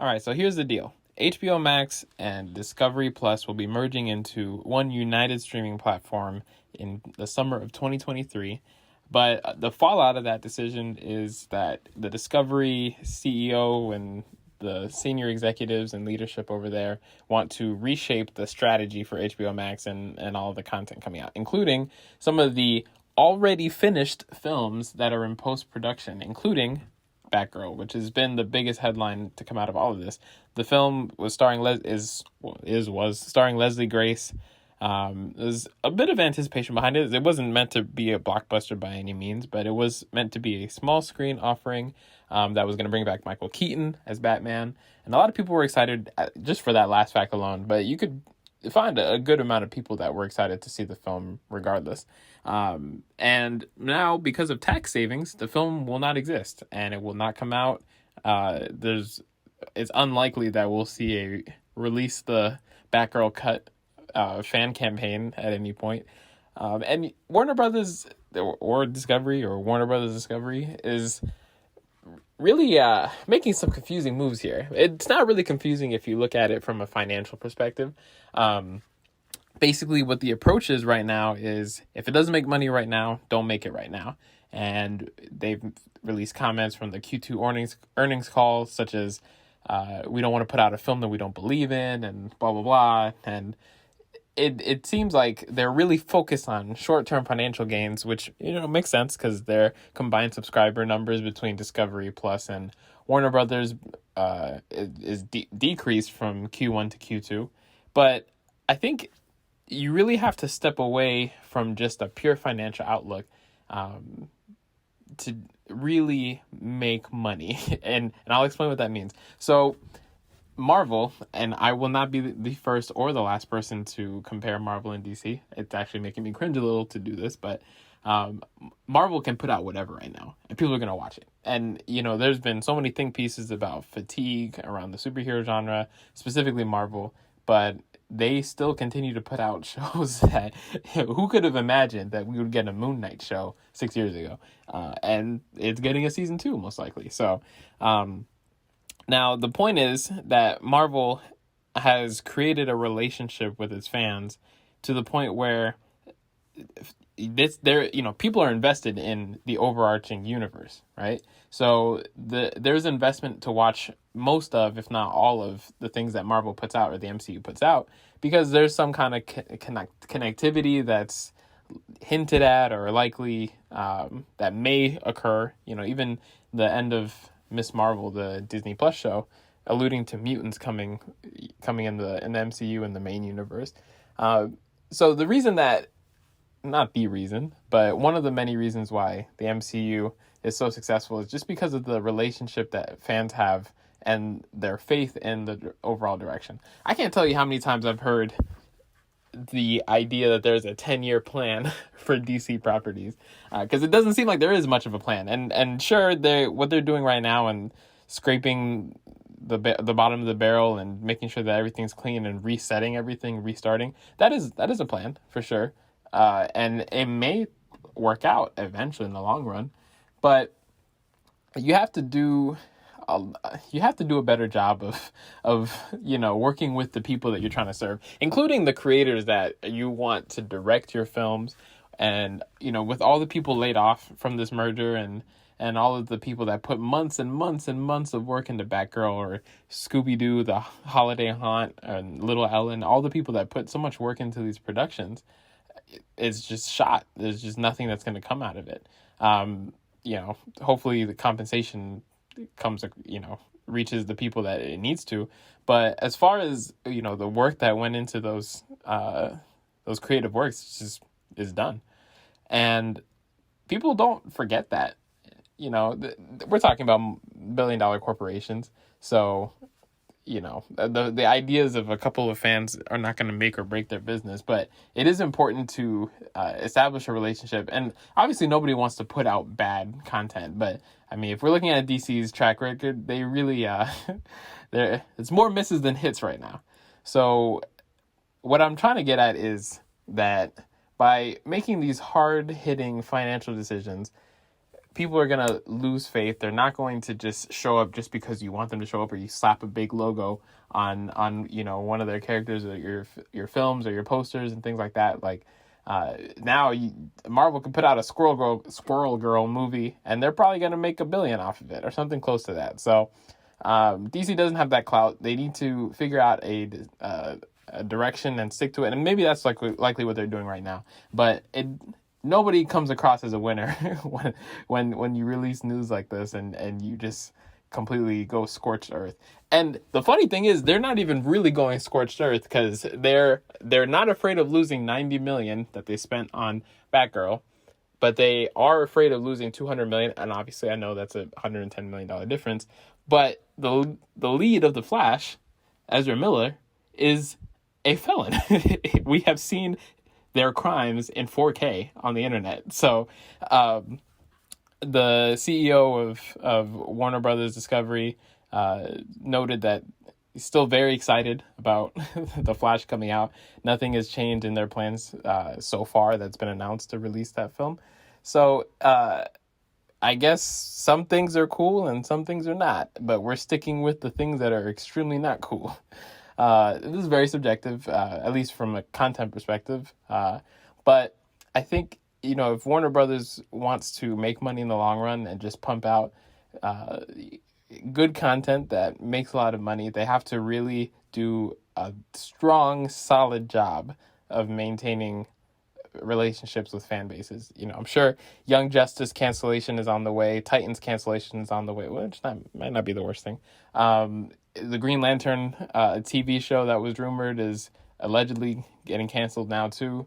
All right, so here's the deal. HBO Max and Discovery Plus will be merging into one united streaming platform in the summer of 2023. But the fallout of that decision is that the Discovery CEO and the senior executives and leadership over there want to reshape the strategy for HBO Max and all of the content coming out, including some of the already finished films that are in post-production, including Batgirl, which has been the biggest headline to come out of all of this. The film was starring starring Leslie Grace. There's a bit of anticipation behind it. It wasn't meant to be a blockbuster by any means, but it was meant to be a small screen offering that was going to bring back Michael Keaton as Batman. And a lot of people were excited just for that last fact alone, but you could find a good amount of people that were excited to see the film regardless. And now, because of tax savings, the film will not exist and it will not come out. It's unlikely that we'll see a release the Batgirl cut fan campaign at any point. And Warner Brothers or Discovery or Warner Brothers Discovery is really making some confusing moves here. It's not really confusing if you look at it from a financial perspective. Basically, what the approach is right now is if it doesn't make money right now, don't make it right now. And they've released comments from the Q2 earnings call, such as we don't want to put out a film that we don't believe in and blah, blah, blah. And it seems like they're really focused on short-term financial gains, which, makes sense because their combined subscriber numbers between Discovery Plus and Warner Brothers is decreased from Q1 to Q2. But I think you really have to step away from just a pure financial outlook to really make money. And I'll explain what that means. So Marvel, and I will not be the first or the last person to compare Marvel and DC. It's actually making me cringe a little to do this, but Marvel can put out whatever right now, and people are going to watch it. And, there's been so many think pieces about fatigue around the superhero genre, specifically Marvel, but they still continue to put out shows that who could have imagined that we would get a Moon Knight show 6 years ago? And it's getting a season 2, most likely. So, now, the point is that Marvel has created a relationship with its fans to the point where people are invested in the overarching universe, right? So there's investment to watch most of, if not all of, the things that Marvel puts out or the MCU puts out, because there's some kind of connectivity that's hinted at or likely that may occur. Even the end of Miss Marvel, the Disney Plus show, alluding to mutants coming in the MCU in the main universe. So the reason that, not the reason, but one of the many reasons why the MCU is so successful is just because of the relationship that fans have and their faith in the overall direction. I can't tell you how many times I've heard the idea that there's a 10-year plan for DC properties, because it doesn't seem like there is much of a plan. And sure, what they're doing right now and scraping the bottom of the barrel and making sure that everything's clean and resetting everything, restarting, that is a plan for sure. And it may work out eventually in the long run, but you have to do a better job of working with the people that you're trying to serve, including the creators that you want to direct your films. And with all the people laid off from this merger and all of the people that put months and months and months of work into Batgirl or Scooby-Doo, The Holiday Haunt, and Little Ellen, all the people that put so much work into these productions, it's just shot. There's just nothing that's going to come out of it. Hopefully the compensation reaches the people that it needs to. But as far as, the work that went into those creative works is done. And people don't forget that. We're talking about billion-dollar corporations. So, the ideas of a couple of fans are not going to make or break their business, but it is important to establish a relationship. And obviously nobody wants to put out bad content, but I mean, if we're looking at DC's track record, they really, it's more misses than hits right now. So what I'm trying to get at is that by making these hard-hitting financial decisions, people are going to lose faith. They're not going to just show up just because you want them to show up, or you slap a big logo on one of their characters or your films or your posters and things like that. Like now Marvel can put out a Squirrel Girl movie, and they're probably going to make $1 billion off of it or something close to that. So DC doesn't have that clout. They need to figure out a direction and stick to it, and maybe that's likely what they're doing right now. But nobody comes across as a winner when you release news like this and you just completely go scorched earth. And the funny thing is, they're not even really going scorched earth, because they're not afraid of losing $90 million that they spent on Batgirl, but they are afraid of losing $200 million. And obviously, I know that's a $110 million difference. But the lead of the Flash, Ezra Miller, is a felon. We have seen their crimes in 4K on the internet. So the CEO of Warner Brothers Discovery noted that he's still very excited about The Flash coming out. Nothing has changed in their plans so far that's been announced to release that film. So I guess some things are cool and some things are not, but we're sticking with the things that are extremely not cool. This is very subjective, at least from a content perspective. But I think, if Warner Brothers wants to make money in the long run and just pump out good content that makes a lot of money, they have to really do a strong, solid job of maintaining relationships with fan bases. I'm sure Young Justice cancellation is on the way. Titans cancellation is on the way, which might not be the worst thing. The Green Lantern TV show that was rumored is allegedly getting canceled now too.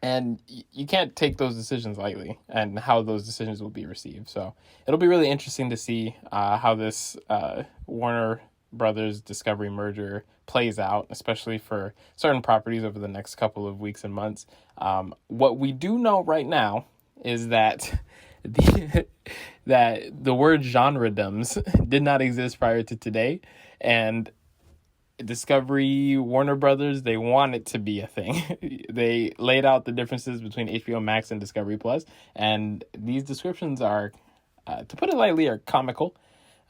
And you can't take those decisions lightly, and how those decisions will be received. So it'll be really interesting to see how this Warner Brothers Discovery merger plays out, especially for certain properties over the next couple of weeks and months. What we do know right now is that that the word genredoms did not exist prior to today, and Discovery, Warner Brothers, they want it to be a thing. They laid out the differences between HBO Max and Discovery Plus, and these descriptions are, to put it lightly, are comical.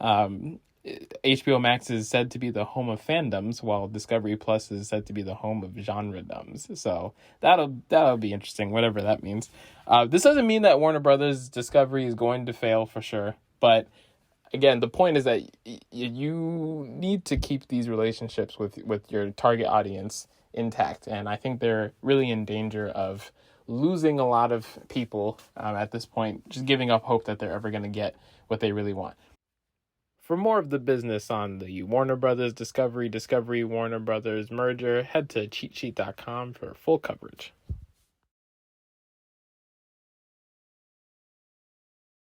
HBO Max is said to be the home of fandoms, while Discovery Plus is said to be the home of genredoms. So that'll be interesting, whatever that means. This doesn't mean that Warner Brothers Discovery is going to fail for sure, but again, the point is that you need to keep these relationships with your target audience intact, and I think they're really in danger of losing a lot of people at this point, just giving up hope that they're ever going to get what they really want. For more of the business on the Warner Brothers Discovery Warner Brothers merger, head to cheatsheet.com for full coverage.